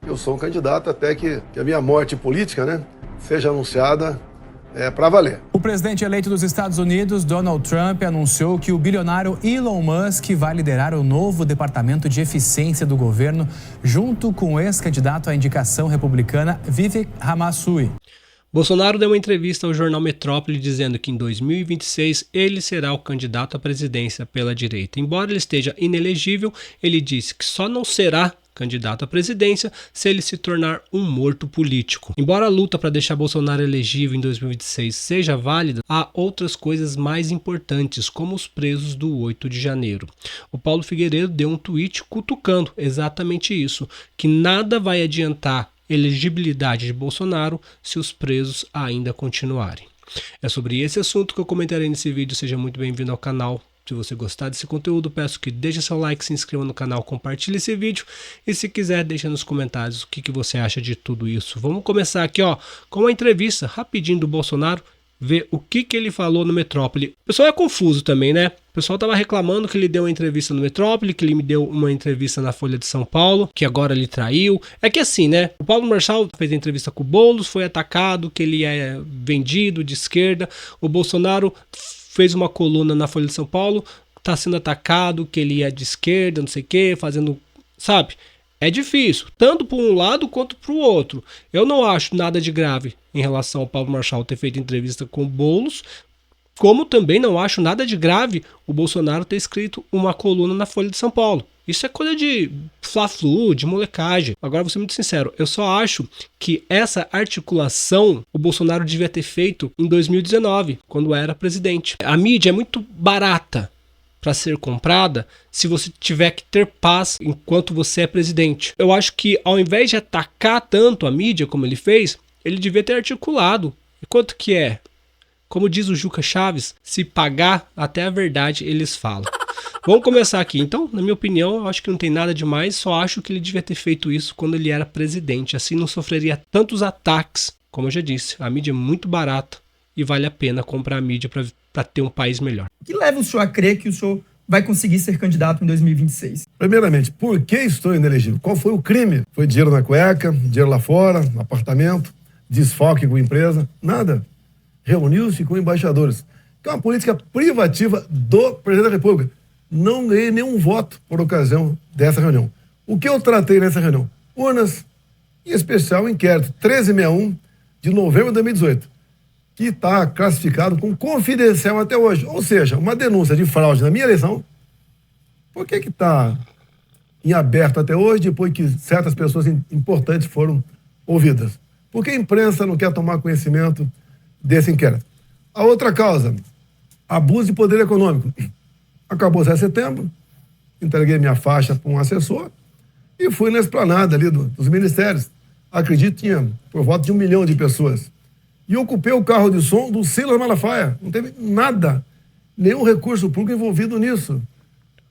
Eu sou um candidato até que a minha morte política, né, seja anunciada para valer. O presidente eleito dos Estados Unidos, Donald Trump, anunciou que o bilionário Elon Musk vai liderar o novo Departamento de Eficiência do governo, junto com o ex-candidato à indicação republicana Vivek Ramaswamy. Bolsonaro deu uma entrevista ao jornal Metrópole dizendo que em 2026 ele será o candidato à presidência pela direita. Embora ele esteja inelegível, ele disse que só não será candidato à presidência se ele se tornar um morto político. Embora a luta para deixar Bolsonaro elegível em 2026 seja válida, há outras coisas mais importantes, como os presos do 8 de janeiro. O Paulo Figueiredo deu um tweet cutucando exatamente isso, que nada vai adiantar elegibilidade de Bolsonaro se os presos ainda continuarem. É sobre esse assunto que eu comentarei nesse vídeo. Seja muito bem-vindo ao canal. Se você gostar desse conteúdo, peço que deixe seu like, se inscreva no canal, compartilhe esse vídeo e se quiser, deixa nos comentários o que você acha de tudo isso. Vamos começar aqui com uma entrevista rapidinho do Bolsonaro, ver o que ele falou no Metrópole. O pessoal é confuso também, né? O pessoal estava reclamando que ele deu uma entrevista no Metrópole, que ele me deu uma entrevista na Folha de São Paulo, que agora ele traiu. É que assim, né? O Paulo Marçal fez a entrevista com o Boulos, foi atacado, que ele é vendido de esquerda. O Bolsonaro fez uma coluna na Folha de São Paulo, tá sendo atacado, que ele é de esquerda, não sei o quê, fazendo, sabe? É difícil, tanto por um lado quanto para o outro. Eu não acho nada de grave em relação ao Paulo Marçal ter feito entrevista com o Boulos, como também não acho nada de grave o Bolsonaro ter escrito uma coluna na Folha de São Paulo. Isso é coisa de fla-flu, de molecagem. Agora, vou ser muito sincero, eu só acho que essa articulação o Bolsonaro devia ter feito em 2019, quando era presidente. A mídia é muito barata para ser comprada se você tiver que ter paz enquanto você é presidente. Eu acho que ao invés de atacar tanto a mídia como ele fez, ele devia ter articulado. E quanto que é? Como diz o Juca Chaves, se pagar até a verdade eles falam. Vamos começar aqui. Então, na minha opinião, eu acho que não tem nada demais, só acho que ele devia ter feito isso quando ele era presidente. Assim não sofreria tantos ataques. Como eu já disse, a mídia é muito barata e vale a pena comprar a mídia para ter um país melhor. O que leva o senhor a crer que o senhor vai conseguir ser candidato em 2026? Primeiramente, por que estou inelegível? Qual foi o crime? Foi dinheiro na cueca, dinheiro lá fora, apartamento, desfoque com empresa? Nada. Reuniu-se com embaixadores. Que é uma política privativa do presidente da República. Não ganhei nenhum voto por ocasião dessa reunião. O que eu tratei nessa reunião? Urnas, em especial o inquérito 1361 de novembro de 2018, que está classificado como confidencial até hoje. Ou seja, uma denúncia de fraude na minha eleição. Por que está em aberto até hoje, depois que certas pessoas importantes foram ouvidas? Por que a imprensa não quer tomar conhecimento desse inquérito? A outra causa, abuso de poder econômico. Acabou 7 de setembro, entreguei minha faixa para um assessor e fui na esplanada ali dos ministérios. Acredito que tinha por volta de 1 milhão de pessoas. E ocupei o carro de som do Silas Malafaia. Não teve nada, nenhum recurso público envolvido nisso.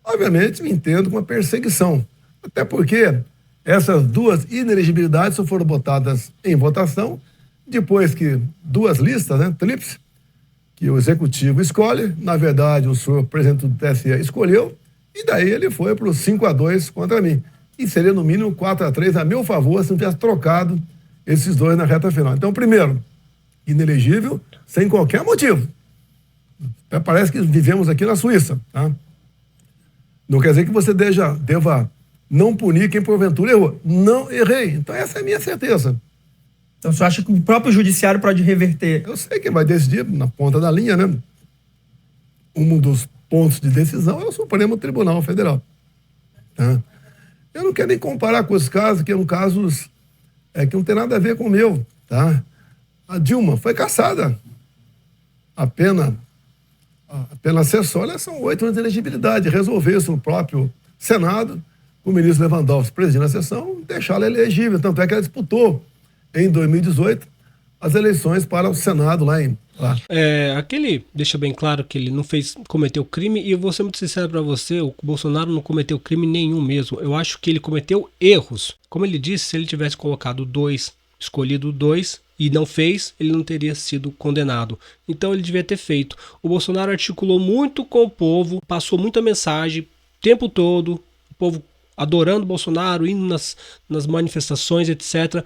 Obviamente, me entendo com uma perseguição. Até porque essas duas inelegibilidades só foram botadas em votação depois que 2 listas, né, tríplice, que o executivo escolhe, na verdade o senhor presidente do TSE escolheu, e daí ele foi para o 5-2 contra mim. E seria no mínimo 4-3 a meu favor se não tivesse trocado esses dois na reta final. Então, primeiro, inelegível, sem qualquer motivo. Até parece que vivemos aqui na Suíça. Tá? Não quer dizer que você deva não punir quem porventura errou. Não errei. Então essa é a minha certeza. Então, o senhor acha que o próprio judiciário pode reverter? Eu sei que vai decidir na ponta da linha, né? Um dos pontos de decisão é o Supremo Tribunal Federal. Tá? Eu não quero nem comparar com os casos, que são casos que não tem nada a ver com o meu. Tá? A Dilma foi cassada. A pena acessória são 8 anos de elegibilidade. Resolveu isso no próprio Senado, o ministro Lewandowski presidindo a sessão, deixá-la elegível. Tanto é que ela disputou em 2018, as eleições para o Senado lá. Aquele deixa bem claro que ele não cometeu crime, e eu vou ser muito sincero para você, o Bolsonaro não cometeu crime nenhum mesmo. Eu acho que ele cometeu erros. Como ele disse, se ele tivesse escolhido 2 e não fez, ele não teria sido condenado. Então ele devia ter feito. O Bolsonaro articulou muito com o povo, passou muita mensagem o tempo todo, o povo adorando Bolsonaro, indo nas manifestações, etc.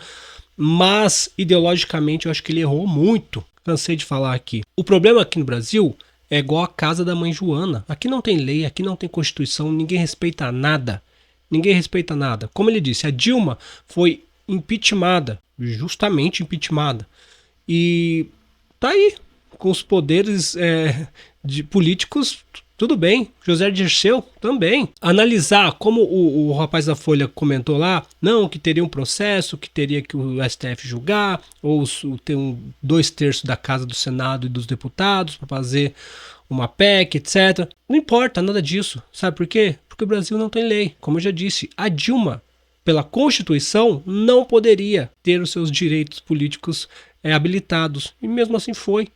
Mas, ideologicamente, eu acho que ele errou muito. Cansei de falar aqui. O problema aqui no Brasil é igual a casa da mãe Joana. Aqui não tem lei, aqui não tem Constituição, ninguém respeita nada. Ninguém respeita nada. Como ele disse, a Dilma foi impeachmentada, justamente impeachmentada. E tá aí, com os poderes de políticos, tudo bem. José Dirceu também. Analisar, como o rapaz da Folha comentou lá, não, que teria um processo, que teria que o STF julgar, ou ter 2/3 da Casa do Senado e dos deputados para fazer uma PEC, etc. Não importa nada disso. Sabe por quê? Porque o Brasil não tem lei. Como eu já disse, a Dilma, pela Constituição, não poderia ter os seus direitos políticos habilitados. E mesmo assim foi.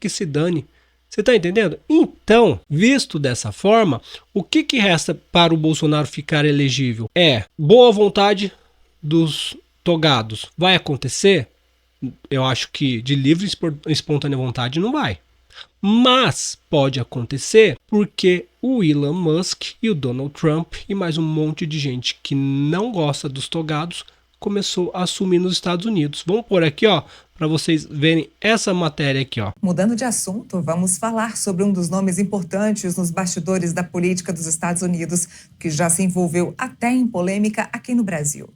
Que se dane. Você tá entendendo? Então, visto dessa forma, o que resta para o Bolsonaro ficar elegível? É boa vontade dos togados. Vai acontecer? Eu acho que de livre e espontânea vontade não vai. Mas pode acontecer porque o Elon Musk e o Donald Trump e mais um monte de gente que não gosta dos togados começou a assumir nos Estados Unidos. Vamos por aqui, ó, para vocês verem essa matéria aqui, ó. Mudando de assunto, vamos falar sobre um dos nomes importantes nos bastidores da política dos Estados Unidos, que já se envolveu até em polêmica aqui no Brasil.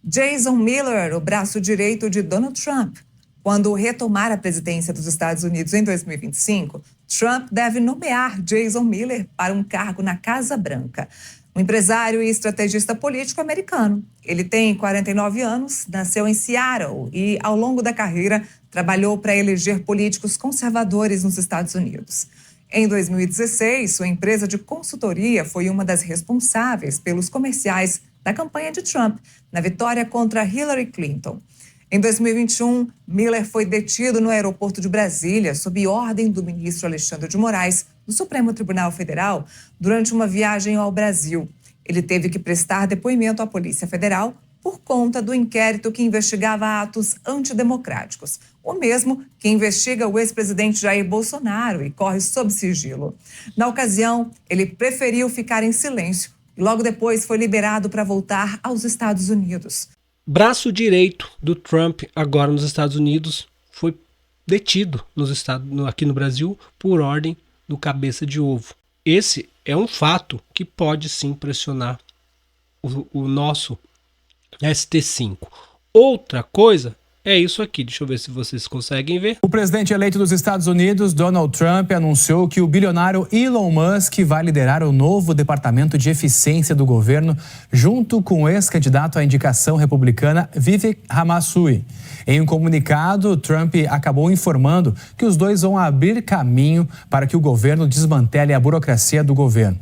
Jason Miller, o braço direito de Donald Trump. Quando retomar a presidência dos Estados Unidos em 2025, Trump deve nomear Jason Miller para um cargo na Casa Branca. Um empresário e estrategista político americano. Ele tem 49 anos, nasceu em Seattle e, ao longo da carreira, trabalhou para eleger políticos conservadores nos Estados Unidos. Em 2016, sua empresa de consultoria foi uma das responsáveis pelos comerciais da campanha de Trump na vitória contra Hillary Clinton. Em 2021, Miller foi detido no aeroporto de Brasília sob ordem do ministro Alexandre de Moraes, do Supremo Tribunal Federal, durante uma viagem ao Brasil. Ele teve que prestar depoimento à Polícia Federal por conta do inquérito que investigava atos antidemocráticos, o mesmo que investiga o ex-presidente Jair Bolsonaro e corre sob sigilo. Na ocasião, ele preferiu ficar em silêncio e logo depois foi liberado para voltar aos Estados Unidos. Braço direito do Trump agora nos Estados Unidos foi detido aqui no Brasil por ordem do cabeça de ovo. Esse é um fato que pode sim pressionar o nosso ST5. Outra coisa é isso aqui, deixa eu ver se vocês conseguem ver. O presidente eleito dos Estados Unidos, Donald Trump, anunciou que o bilionário Elon Musk vai liderar o novo Departamento de Eficiência do governo, junto com o ex-candidato à indicação republicana Vivek Ramaswamy. Em um comunicado, Trump acabou informando que os dois vão abrir caminho para que o governo desmantele a burocracia do governo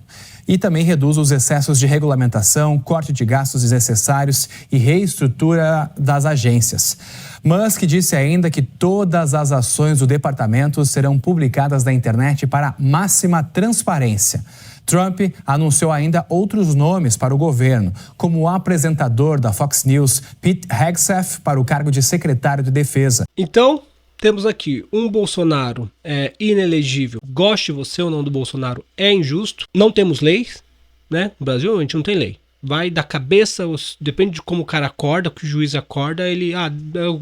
e também reduz os excessos de regulamentação, corte de gastos desnecessários e reestrutura das agências. Musk disse ainda que todas as ações do departamento serão publicadas na internet para máxima transparência. Trump anunciou ainda outros nomes para o governo, como o apresentador da Fox News, Pete Hegseth, para o cargo de secretário de Defesa. Então, temos aqui um Bolsonaro inelegível. Goste você ou não do Bolsonaro, é injusto. Não temos leis, né? No Brasil a gente não tem lei. Vai da cabeça, depende de como o cara acorda, que o juiz acorda, ele,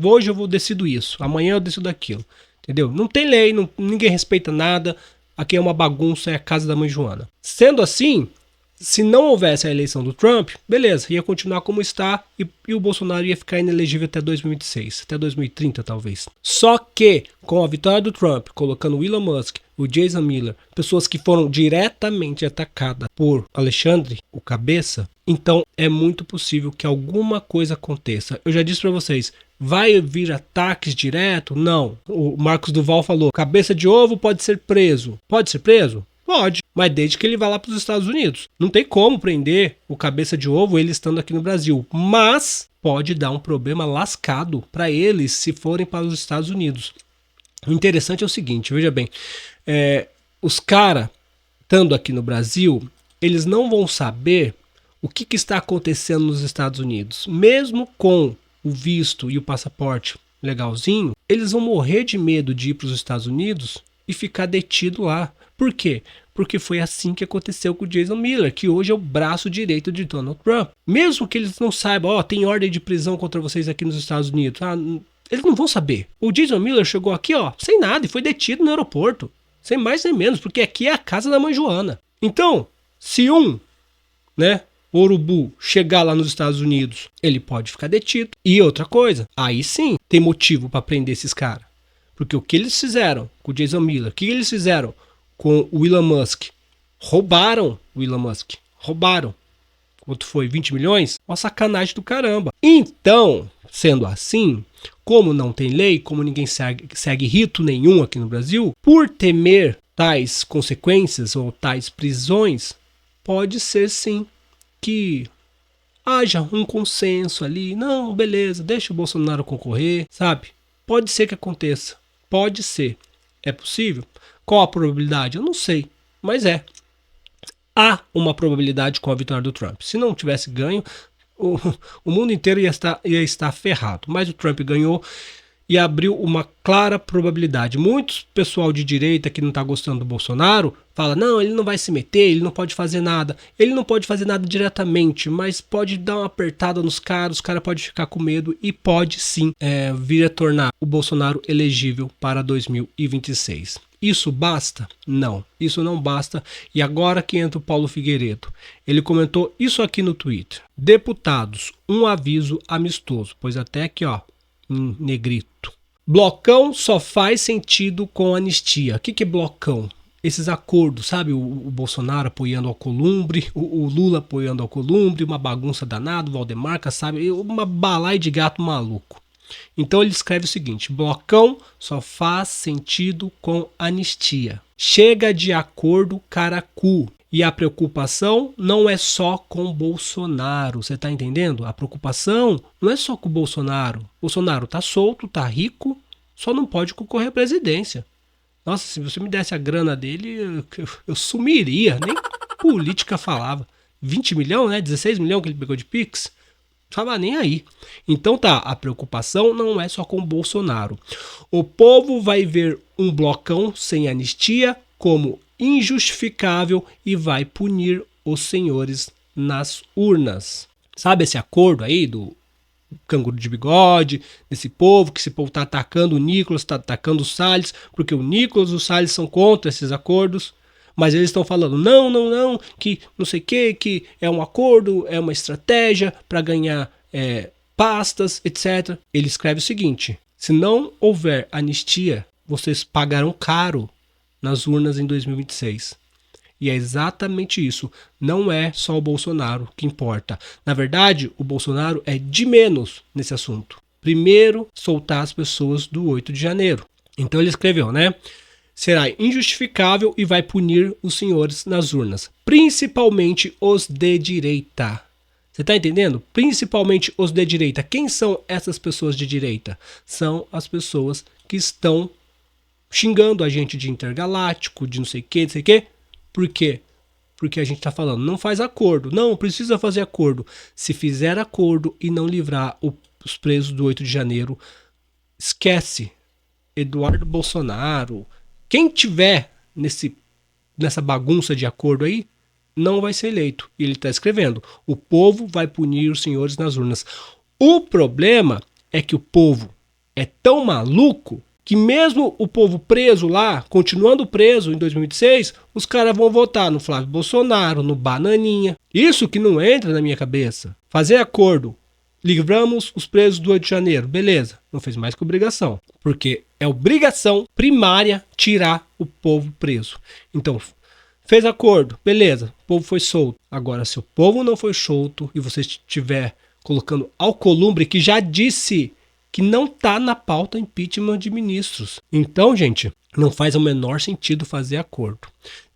hoje eu decido isso, amanhã eu decido aquilo, entendeu? Não tem lei, ninguém respeita nada, aqui é uma bagunça, é a casa da mãe Joana. Sendo assim, se não houvesse a eleição do Trump, beleza, ia continuar como está e o Bolsonaro ia ficar inelegível até 2026, até 2030 talvez. Só que, com a vitória do Trump, colocando o Elon Musk, o Jason Miller, pessoas que foram diretamente atacadas por Alexandre, o cabeça, então é muito possível que alguma coisa aconteça. Eu já disse para vocês, vai vir ataques direto? Não. O Marcos Duval falou, cabeça de ovo pode ser preso. Pode ser preso? Pode, mas desde que ele vá lá para os Estados Unidos. Não tem como prender o cabeça de ovo ele estando aqui no Brasil, mas pode dar um problema lascado para eles se forem para os Estados Unidos. O interessante é o seguinte, veja bem, os caras estando aqui no Brasil, eles não vão saber o que está acontecendo nos Estados Unidos. Mesmo com o visto e o passaporte legalzinho, eles vão morrer de medo de ir para os Estados Unidos e ficar detido lá. Por quê? Porque foi assim que aconteceu com o Jason Miller, que hoje é o braço direito de Donald Trump. Mesmo que eles não saibam, tem ordem de prisão contra vocês aqui nos Estados Unidos. Eles não vão saber. O Jason Miller chegou aqui, sem nada, e foi detido no aeroporto. Sem mais nem menos, porque aqui é a casa da mãe Joana. Então, se urubu chegar lá nos Estados Unidos, ele pode ficar detido. E outra coisa, aí sim tem motivo para prender esses caras. Porque o que eles fizeram com o Jason Miller, o que eles fizeram com o Elon Musk, roubaram o Elon Musk. Roubaram. Quanto foi? 20 milhões? Uma sacanagem do caramba. Então, sendo assim, como não tem lei, como ninguém segue rito nenhum aqui no Brasil, por temer tais consequências ou tais prisões, pode ser sim que haja um consenso ali. Não, beleza, deixa o Bolsonaro concorrer, sabe? Pode ser que aconteça. Pode ser. É possível? Qual a probabilidade? Eu não sei, mas há uma probabilidade com a vitória do Trump. Se não tivesse ganho, o mundo inteiro ia estar ferrado. Mas o Trump ganhou e abriu uma clara probabilidade. Muitos pessoal de direita que não está gostando do Bolsonaro fala, não, ele não vai se meter, ele não pode fazer nada. Ele não pode fazer nada diretamente, mas pode dar uma apertada nos caras, os caras podem ficar com medo e pode sim vir a tornar o Bolsonaro elegível para 2026. Isso basta? Não, isso não basta. E agora que entra o Paulo Figueiredo. Ele comentou isso aqui no Twitter. Deputados, um aviso amistoso. Pois até aqui, em negrito. Blocão só faz sentido com anistia. O que é blocão? Esses acordos, sabe? O Bolsonaro apoiando Alcolumbre, o Lula apoiando Alcolumbre, uma bagunça danada, o Valdemar, sabe? Uma balaia de gato maluco. Então ele escreve o seguinte: blocão só faz sentido com anistia. Chega de acordo caracu. E a preocupação não é só com Bolsonaro. Você tá entendendo? A preocupação não é só com o Bolsonaro. Bolsonaro tá solto, tá rico, só não pode concorrer à presidência. Nossa, se você me desse a grana dele, eu sumiria. Nem política falava. 20 milhões, né? 16 milhões que ele pegou de Pix. Tava nem aí. Então tá, a preocupação não é só com o Bolsonaro. O povo vai ver um blocão sem anistia como injustificável e vai punir os senhores nas urnas. Sabe esse acordo aí do canguru de bigode, desse povo, que esse povo tá atacando o Nicolas, tá atacando o Salles, porque o Nicolas e o Salles são contra esses acordos. Mas eles estão falando, não, que não sei o que é um acordo, é uma estratégia para ganhar pastas, etc. Ele escreve o seguinte: se não houver anistia, vocês pagarão caro nas urnas em 2026. E é exatamente isso. Não é só o Bolsonaro que importa. Na verdade, o Bolsonaro é de menos nesse assunto. Primeiro, soltar as pessoas do 8 de janeiro. Então ele escreveu, será injustificável e vai punir os senhores nas urnas, principalmente os de direita. Você está entendendo? Principalmente os de direita. Quem são essas pessoas de direita? São as pessoas que estão xingando a gente de intergaláctico, de não sei o que. Por quê? Porque a gente está falando, não faz acordo. Não, precisa fazer acordo. Se fizer acordo e não livrar os presos do 8 de janeiro, esquece. Eduardo Bolsonaro, quem tiver nessa bagunça de acordo aí, não vai ser eleito. E ele está escrevendo, o povo vai punir os senhores nas urnas. O problema é que o povo é tão maluco que mesmo o povo preso lá, continuando preso em 2026, os caras vão votar no Flávio Bolsonaro, no Bananinha. Isso que não entra na minha cabeça. Fazer acordo. Livramos os presos do 8 de janeiro. Beleza, não fez mais que obrigação. Porque é obrigação primária tirar o povo preso. Então, fez acordo. Beleza, o povo foi solto. Agora, se o povo não foi solto e você estiver colocando Alcolumbre, que já disse que não está na pauta impeachment de ministros. Então, gente, não faz o menor sentido fazer acordo.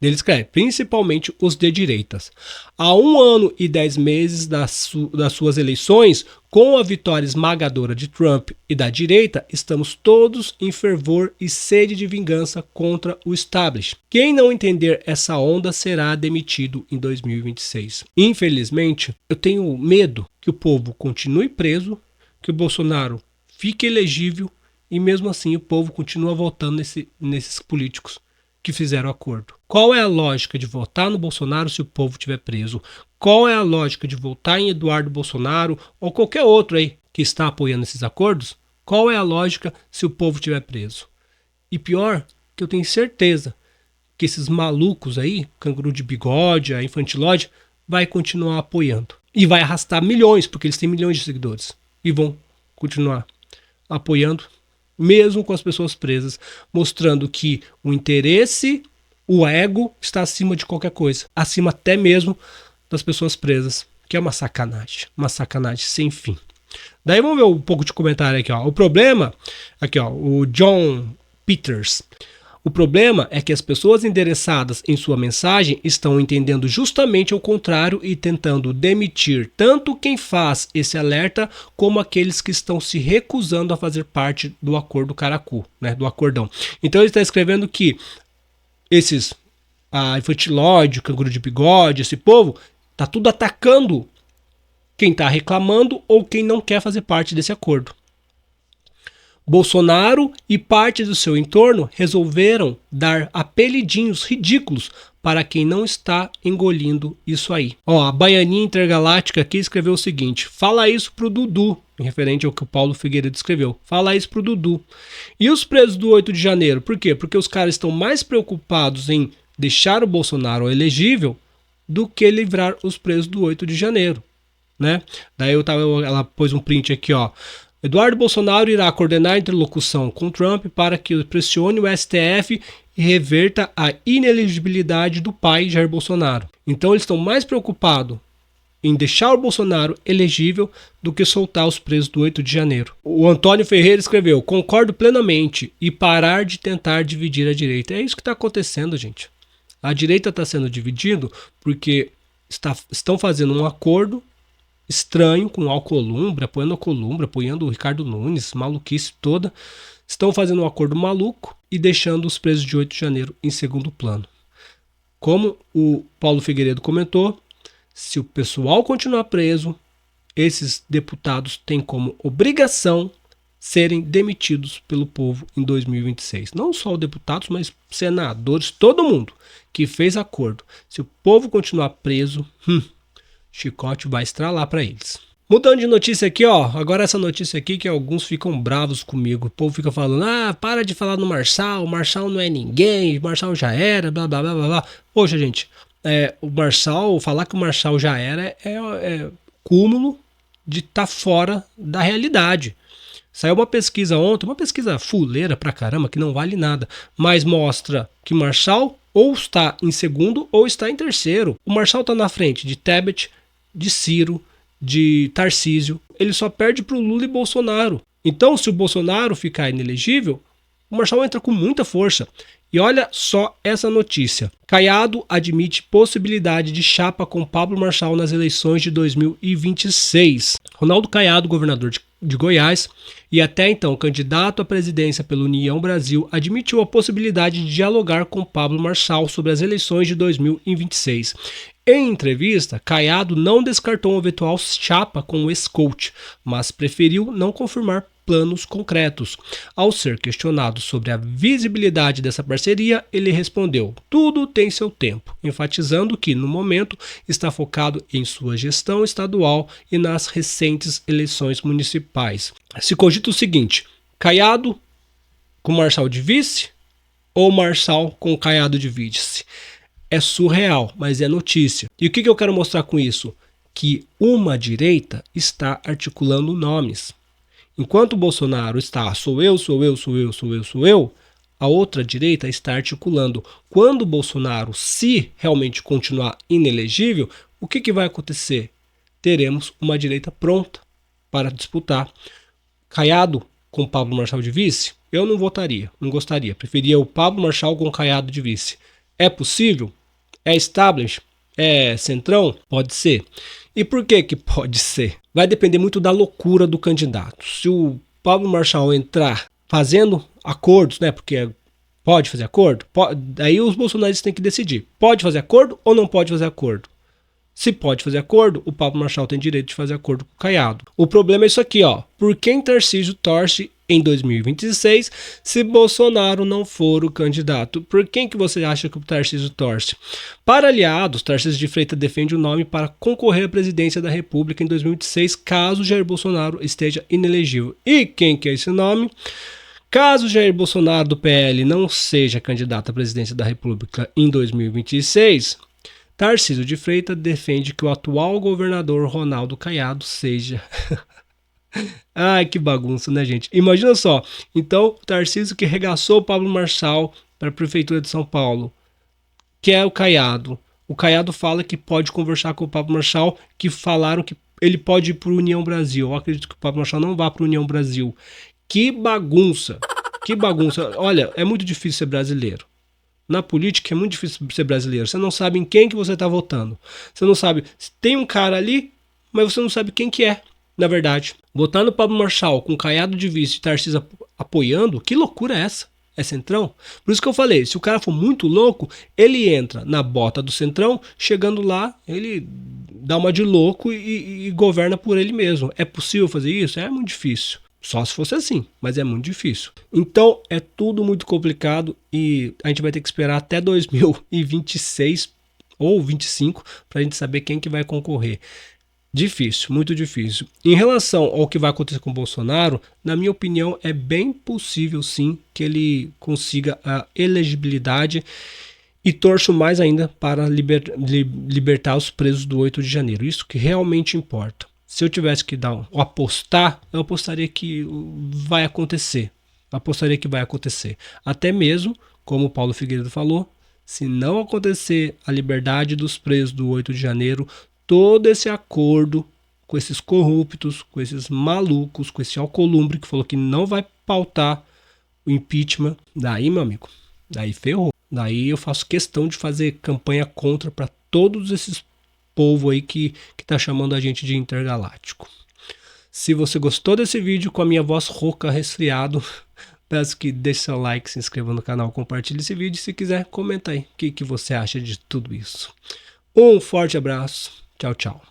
Ele escreve, principalmente os de direitas. Há 1 ano e 10 meses das suas eleições, com a vitória esmagadora de Trump e da direita, estamos todos em fervor e sede de vingança contra o establishment. Quem não entender essa onda será demitido em 2026. Infelizmente, eu tenho medo que o povo continue preso, que o Bolsonaro fique elegível e mesmo assim o povo continua votando nesses políticos que fizeram acordo. Qual é a lógica de votar no Bolsonaro se o povo estiver preso? Qual é a lógica de votar em Eduardo Bolsonaro ou qualquer outro aí que está apoiando esses acordos? Qual é a lógica se o povo estiver preso? E pior, que eu tenho certeza que esses malucos aí, Canguru de Bigode, a Infantilóide, vai continuar apoiando. E vai arrastar milhões, porque eles têm milhões de seguidores. E vão continuar apoiando, mesmo com as pessoas presas, mostrando que o interesse, o ego, está acima de qualquer coisa. Acima até mesmo das pessoas presas, que é uma sacanagem sem fim. Daí vamos ver um pouco de comentário aqui, ó. O problema, aqui ó, o John Peters. O problema é que as pessoas endereçadas em sua mensagem estão entendendo justamente o contrário e tentando demitir tanto quem faz esse alerta como aqueles que estão se recusando a fazer parte do acordo Caracu, né, do acordão. Então ele está escrevendo que a Infantilóide, o Canguru de Bigode, esse povo, tá tudo atacando quem está reclamando ou quem não quer fazer parte desse acordo. Bolsonaro e parte do seu entorno resolveram dar apelidinhos ridículos para quem não está engolindo isso aí. Ó, a Baianinha Intergaláctica aqui escreveu o seguinte: fala isso pro Dudu, em referente ao que o Paulo Figueiredo escreveu. Fala isso pro Dudu. E os presos do 8 de janeiro? Por quê? Porque os caras estão mais preocupados em deixar o Bolsonaro elegível do que livrar os presos do 8 de janeiro, né? Daí ela pôs um print aqui, ó. Eduardo Bolsonaro irá coordenar a interlocução com Trump para que pressione o STF e reverta a inelegibilidade do pai Jair Bolsonaro. Então eles estão mais preocupados em deixar o Bolsonaro elegível do que soltar os presos do 8 de janeiro. O Antônio Ferreira escreveu: concordo plenamente, e parar de tentar dividir a direita. É isso que está acontecendo, gente. A direita está sendo dividida porque estão fazendo um acordo estranho com o Alcolumbre, apoiando o Ricardo Nunes, maluquice toda. Estão fazendo um acordo maluco e deixando os presos de 8 de janeiro em segundo plano. Como o Paulo Figueiredo comentou, se o pessoal continuar preso, esses deputados têm como obrigação serem demitidos pelo povo em 2026. Não só os deputados, mas senadores, todo mundo que fez acordo. Se o povo continuar preso, chicote vai estralar para eles. Mudando de notícia aqui, ó. Agora essa notícia aqui que alguns ficam bravos comigo. O povo fica falando: para de falar no Marçal, o Marçal não é ninguém, o Marçal já era, blá blá blá blá blá. Poxa, gente, o Marçal, falar que o Marçal já era é cúmulo de estar fora da realidade. Saiu uma pesquisa ontem, uma pesquisa fuleira pra caramba, que não vale nada, mas mostra que Marçal ou está em segundo ou está em terceiro. O Marçal tá na frente de Tebet, de Ciro, de Tarcísio. Ele só perde pro Lula e Bolsonaro. Então, se o Bolsonaro ficar inelegível, o Marçal entra com muita força. E olha só essa notícia. Caiado admite possibilidade de chapa com Pablo Marçal nas eleições de 2026. Ronaldo Caiado, governador de Goiás e até então candidato à presidência pela União Brasil, admitiu a possibilidade de dialogar com Pablo Marçal sobre as eleições de 2026. Em entrevista, Caiado não descartou uma eventual chapa com o ex-coach, mas preferiu não confirmar planos concretos. Ao ser questionado sobre a visibilidade dessa parceria, ele respondeu: tudo tem seu tempo, enfatizando que, no momento, está focado em sua gestão estadual e nas recentes eleições municipais. Se cogita o seguinte: Caiado com Marçal de vice ou Marçal com Caiado de vice? É surreal, mas é notícia. E o que eu quero mostrar com isso? Que uma direita está articulando nomes. Enquanto o Bolsonaro está sou eu, a outra direita está articulando. Quando o Bolsonaro, se realmente continuar inelegível, o que vai acontecer? Teremos uma direita pronta para disputar. Caiado com Pablo Marçal de vice? Eu não votaria, não gostaria. Preferia o Pablo Marçal com Caiado de vice. É possível? É establish? É centrão? Pode ser. E por que pode ser? Vai depender muito da loucura do candidato. Se o Pablo Marçal entrar fazendo acordos, né? Porque pode fazer acordo, aí os bolsonaristas têm que decidir. Pode fazer acordo ou não pode fazer acordo? Se pode fazer acordo, o Pablo Marçal tem direito de fazer acordo com o Caiado. O problema é isso aqui, ó. Por quem Tarcísio torce em 2026 se Bolsonaro não for o candidato. Por quem que você acha que o Tarcísio torce? Para aliados, Tarcísio de Freitas defende o nome para concorrer à presidência da República em 2026, caso Jair Bolsonaro esteja inelegível. E quem que é esse nome? Caso Jair Bolsonaro do PL não seja candidato à presidência da República em 2026, Tarcísio de Freitas defende que o atual governador Ronaldo Caiado seja... Ai, que bagunça, né, gente? Imagina só. Então, o Tarcísio que regaçou o Pablo Marçal para a Prefeitura de São Paulo, que é o Caiado. O Caiado fala que pode conversar com o Pablo Marçal, que falaram que ele pode ir para o União Brasil. Eu acredito que o Pablo Marçal não vá para o União Brasil. Que bagunça. Que bagunça. Olha, é muito difícil ser brasileiro. Na política é muito difícil ser brasileiro. Você não sabe em quem que você está votando. Você não sabe. Tem um cara ali, mas você não sabe quem que é. Na verdade, votar no Pablo Marçal com Caiado de vice e Tarcísio apoiando, que loucura é essa? É Centrão? Por isso que eu falei, se o cara for muito louco, ele entra na bota do Centrão, chegando lá, ele dá uma de louco e governa por ele mesmo. É possível fazer isso? É muito difícil. Só se fosse assim, mas é muito difícil. Então, é tudo muito complicado e a gente vai ter que esperar até 2026 ou 25 para a gente saber quem que vai concorrer. Difícil, muito difícil. Em relação ao que vai acontecer com o Bolsonaro, na minha opinião, é bem possível sim que ele consiga a elegibilidade e torço mais ainda para libertar os presos do 8 de janeiro. Isso que realmente importa. Se eu tivesse que apostar, eu apostaria que vai acontecer. Apostaria que vai acontecer. Até mesmo, como o Paulo Figueiredo falou, se não acontecer a liberdade dos presos do 8 de janeiro, todo esse acordo com esses corruptos, com esses malucos, com esse alcolumbre que falou que não vai pautar o impeachment, daí, meu amigo, daí ferrou. Daí eu faço questão de fazer campanha contra para todos esses povo aí que tá chamando a gente de intergaláctico. Se você gostou desse vídeo com a minha voz rouca, resfriado, peço que deixe seu like, se inscreva no canal, compartilhe esse vídeo. Se quiser, comenta aí o que você acha de tudo isso. Um forte abraço. Tchau, tchau.